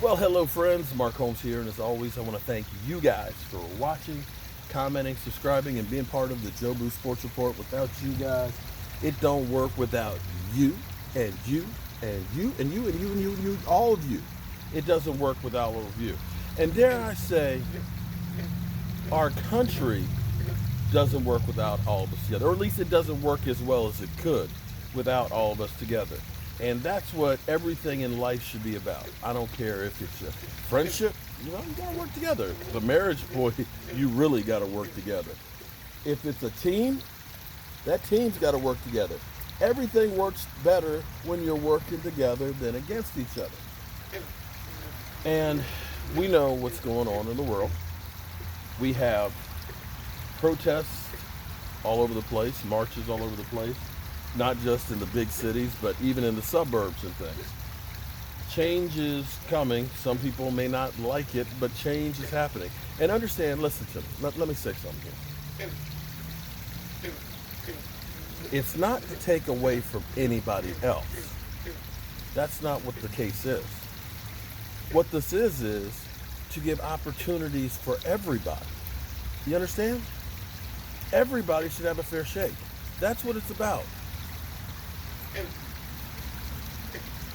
Well, hello, friends. Mark Holmes here, and as always, I want to thank you guys for watching, commenting, subscribing, and being part of the Jobu Sports Report. Without you guys, it don't work without you and you and you and you and you and you and you, all of you. It doesn't work without all of you. And dare I say, our country doesn't work without all of us together, or at least it doesn't work as well as it could without all of us together. And that's what everything in life should be about. I don't care if it's a friendship, you gotta work together. If it's a marriage, boy, you really gotta work together. If it's a team, that team's gotta work together. Everything works better when you're working together than against each other. And we know what's going on in the world. We have protests all over the place, marches all over the place, not just in the big cities, but even in the suburbs and things. Change is coming. Some people may not like it, but change is happening. And understand, listen to me. Let me say something here. It's not to take away from anybody else. That's not what the case is. What this is to give opportunities for everybody. You understand? Everybody should have a fair shake. That's what it's about.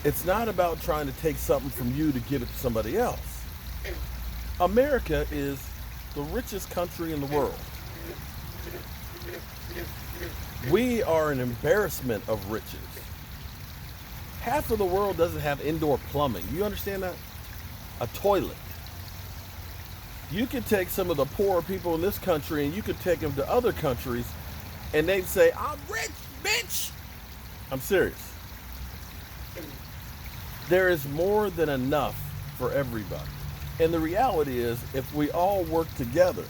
It's not about trying to take something from you to give it to somebody else. America is the richest country in the world. We are an embarrassment of riches. Half of the world doesn't have indoor plumbing. You understand that? A toilet. You could take some of the poorer people in this country and you could take them to other countries and they'd say, "I'm rich, bitch." I'm serious. There is more than enough for everybody. And the reality is, if we all work together,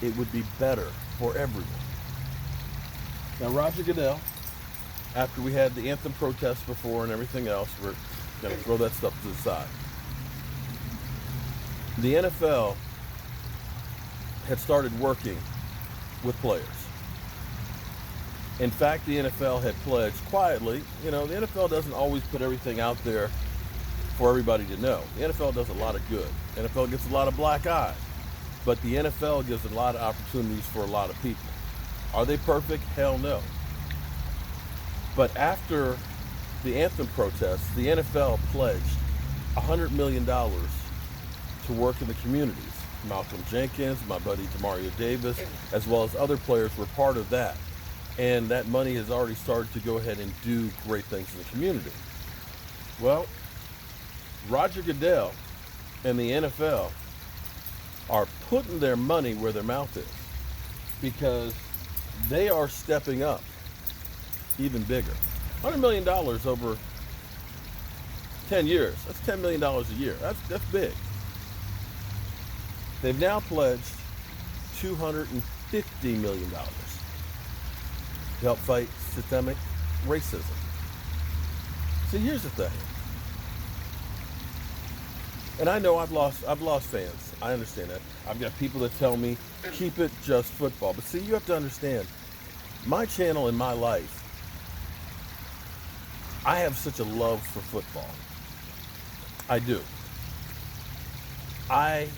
it would be better for everyone. Now, Roger Goodell, after we had the anthem protests before and everything else, we're going to throw that stuff to the side. The NFL had started working with players. In fact, the NFL had pledged quietly. The NFL doesn't always put everything out there for everybody to know. The NFL does a lot of good. The NFL gets a lot of black eyes. But the NFL gives a lot of opportunities for a lot of people. Are they perfect? Hell no. But after the anthem protests, the NFL pledged $100 million to work in the communities. Malcolm Jenkins, my buddy Demario Davis, as well as other players were part of that. And that money has already started to go ahead and do great things in the community. Well, Roger Goodell and the NFL are putting their money where their mouth is because they are stepping up even bigger. $100 million over 10 years. That's $10 million a year. That's big. They've now pledged $250 million to help fight systemic racism. See, here's the thing. And I know I've lost fans. I understand that. I've got people that tell me, keep it just football. But see, you have to understand, my channel in my life, I have such a love for football. I do. I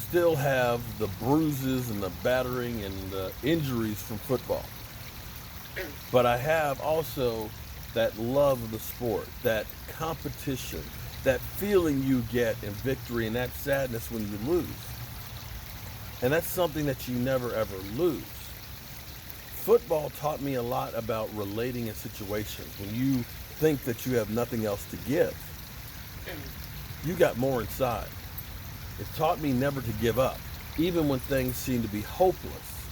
still have the bruises and the battering and the injuries from football. But I have also that love of the sport, that competition, that feeling you get in victory and that sadness when you lose. And that's something that you never ever lose. Football taught me a lot about relating in situations. When you think that you have nothing else to give, you got more inside. It taught me never to give up, even when things seem to be hopeless.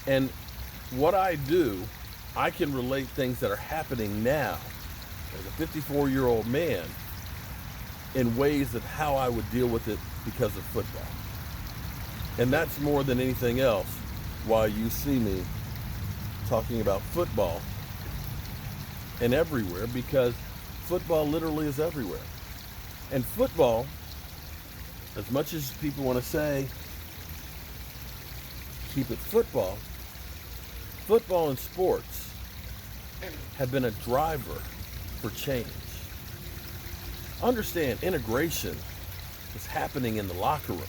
And what I do, I can relate things that are happening now as a 54-year-old man in ways of how I would deal with it because of football. And that's more than anything else why you see me talking about football and everywhere, because football literally is everywhere. And football, as much as people want to say, keep it football and sports have been a driver for change. Understand, integration is happening in the locker rooms.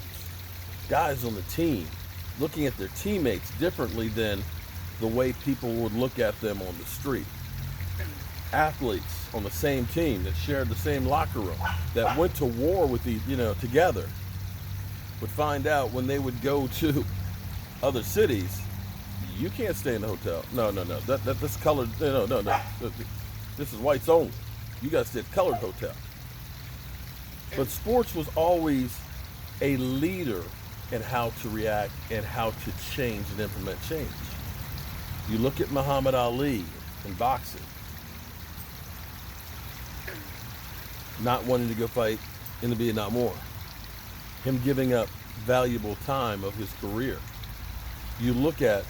Guys on the team looking at their teammates differently than the way people would look at them on the street. Athletes on the same team that shared the same locker room, that went to war with together, would find out when they would go to other cities, you can't stay in the hotel. No. That's colored. No. This is whites only. You got to stay at colored hotel. But sports was always a leader in how to react and how to change and implement change. You look at Muhammad Ali in boxing, not wanting to go fight in the Vietnam War, him giving up valuable time of his career. You look at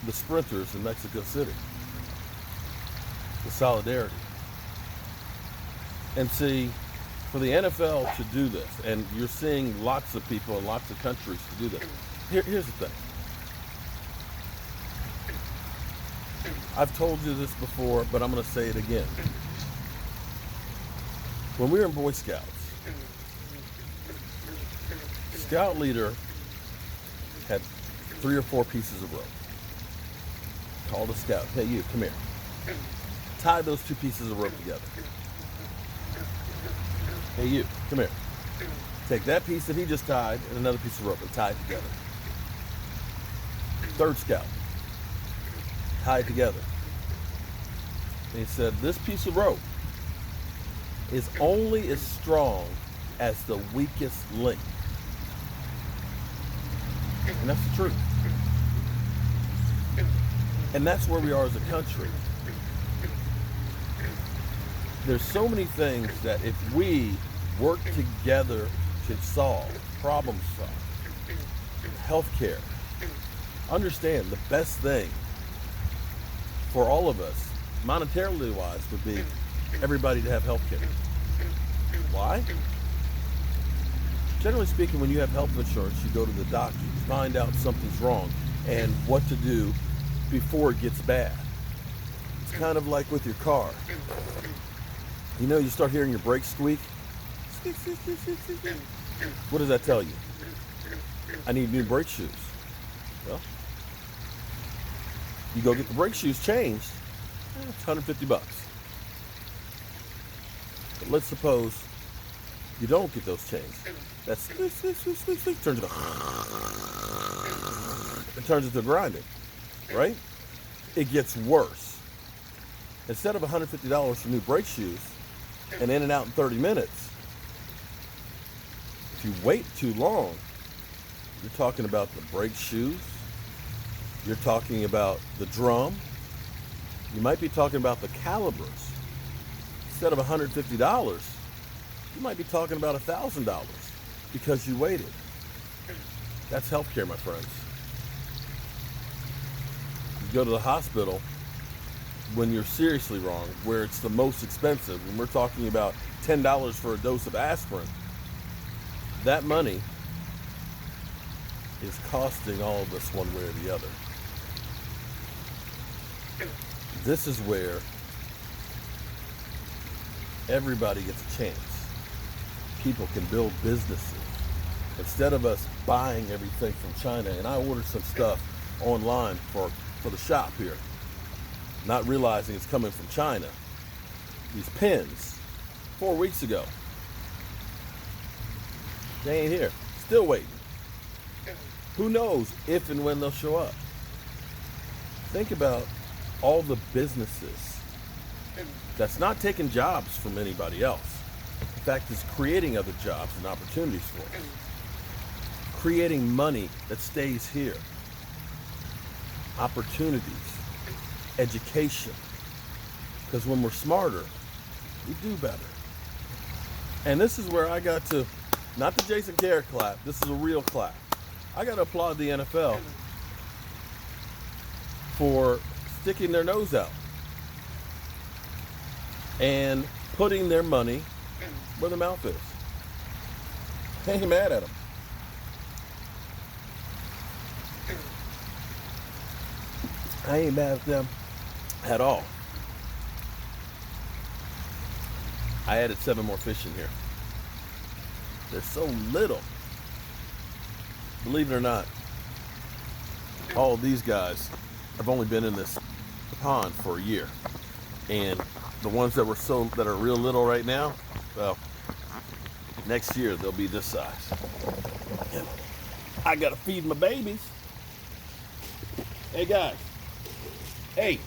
the sprinters in Mexico City, the solidarity. And see, for the NFL to do this, and you're seeing lots of people in lots of countries to do this, here's the thing. I've told you this before, but I'm going to say it again. When we were in Boy Scouts, Scout leader had 3 or 4 pieces of rope. Called a scout. Hey, you, come here. Tie those 2 pieces of rope together. Hey, you, come here. Take that piece that he just tied and another piece of rope and tie it together. 3rd scout. Tie it together. And he said, this piece of rope is only as strong as the weakest link. And that's the truth. And that's where we are as a country. There's so many things that if we work together to problem solve, healthcare, understand the best thing for all of us, monetarily wise, would be everybody to have healthcare. Why? Generally speaking, when you have health insurance, you go to the doctor, you find out something's wrong and what to do before it gets bad. It's kind of like with your car. You know, you start hearing your brakes squeak. What does that tell you? I need new brake shoes. Well, you go get the brake shoes changed, it's $150. But let's suppose you don't get those changed. That's turns into grinding, right? It gets worse. Instead of $150 for new brake shoes and in and out in 30 minutes, if you wait too long, you're talking about the brake shoes, you're talking about the drum, you might be talking about the calibers. Instead of $150, you might be talking about $1,000 because you waited. That's healthcare, my friends. You go to the hospital when you're seriously wrong, where it's the most expensive. When we're talking about $10 for a dose of aspirin, that money is costing all of us one way or the other. This is where everybody gets a chance. People can build businesses. Instead of us buying everything from China, and I ordered some stuff online for the shop here, not realizing it's coming from China. These pins, 4 weeks ago. They ain't here. Still waiting. Who knows if and when they'll show up? Think about all the businesses that's not taking jobs from anybody else. In fact, it's creating other jobs and opportunities for us. Creating money that stays here. Opportunities. Education. Because when we're smarter, we do better. And this is where I got to, not the Jason Garrett clap, this is a real clap. I got to applaud the NFL for sticking their nose out and putting their money where their mouth is. I ain't mad at them. I ain't mad at them at all. I added 7 more fish in here. They're so little. Believe it or not, all of these guys have only been in this pond for a year. And the ones that are real little right now, well, next year they'll be this size. And I gotta feed my babies. Hey guys, hey,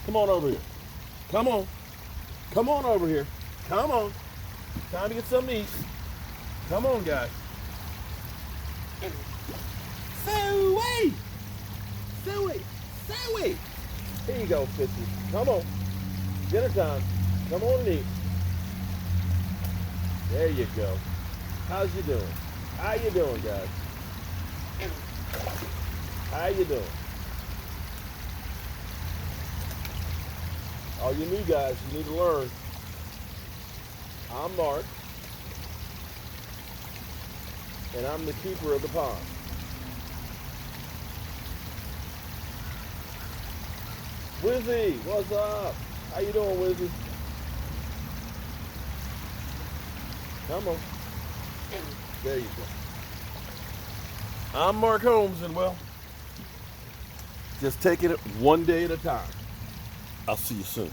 come on over here. Come on over here. Come on, time to get something to eat. Come on, guys. Suey! Here you go, fishy. Come on. Dinner time. Come on and eat. There you go. How's you doing? How you doing, guys? How you doing? All you new guys, you need to learn. I'm Mark, and I'm the keeper of the pond. Wizzy, what's up? How you doing, Wizzy? Come on. There you go. I'm Mark Holmes, and well, just taking it one day at a time. I'll see you soon.